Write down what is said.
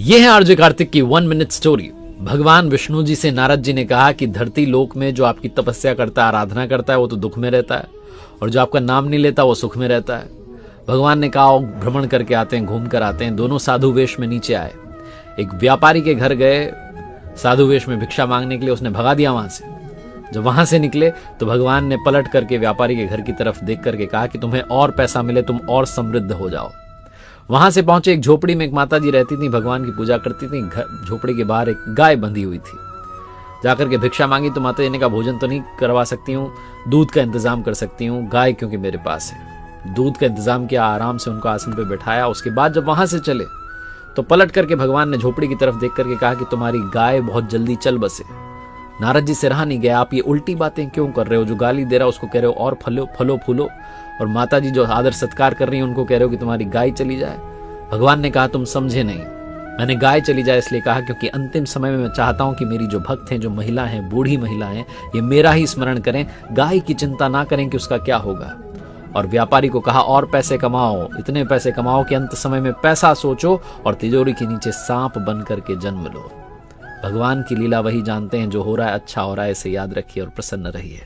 यह है आरजे कार्तिक की 1 मिनट स्टोरी। भगवान विष्णु जी से नारद जी ने कहा कि धरती लोक में जो आपकी तपस्या करता है, आराधना करता है, वो तो दुख में रहता है, और जो आपका नाम नहीं लेता वो सुख में रहता है। भगवान ने कहा भ्रमण करके आते हैं, घूम कर आते हैं। दोनों साधु वेश में नीचे आए, एक व्यापारी के घर गए साधु वेश में भिक्षा मांगने के लिए, उसने भगा दिया वहां से। जब वहां से निकले तो भगवान ने पलट करके व्यापारी के घर की तरफ देख करके कहा कि तुम्हें और पैसा मिले, तुम और समृद्ध हो जाओ। वहां से पहुंचे एक झोपड़ी में, एक माता जी रहती थी, भगवान की पूजा करती थी। झोपड़ी के बाहर एक गाय बंधी हुई थी। जाकर के भिक्षा मांगी तो माता जी ने कहा भोजन तो नहीं करवा सकती हूँ, दूध का इंतजाम कर सकती हूँ, गाय क्योंकि मेरे पास है। दूध का इंतजाम किया, आराम से उनको आसन पे बैठाया। उसके बाद जब वहां से चले तो पलट करके भगवान ने झोपड़ी की तरफ देख करके कहा कि तुम्हारी गाय बहुत जल्दी चल बसे। नारद जी से रहा नहीं गया, आप ये उल्टी बातें क्यों कर रहे हो? जो गाली दे रहा है उसको कह रहे हो और फलो फूलो, और माता जी जो आदर सत्कार कर रही है उनको कह रहे हो कि तुम्हारी गाय चली जाए। भगवान ने कहा तुम समझे नहीं, मैंने गाय चली जाए इसलिए कहा क्योंकि अंतिम समय में मैं चाहता हूं कि मेरी जो भक्त हैं, जो महिला हैं, बूढ़ी महिला हैं, ये मेरा ही स्मरण करें, गाय की चिंता ना करें कि उसका क्या होगा। और व्यापारी को कहा और पैसे कमाओ, इतने पैसे कमाओ कि अंत समय में पैसा सोचो और तिजोरी के नीचे सांप बन करके जन्म लो। भगवान की लीला वही जानते हैं, जो हो रहा है अच्छा हो रहा है, इसे याद रखिए और प्रसन्न रहिए।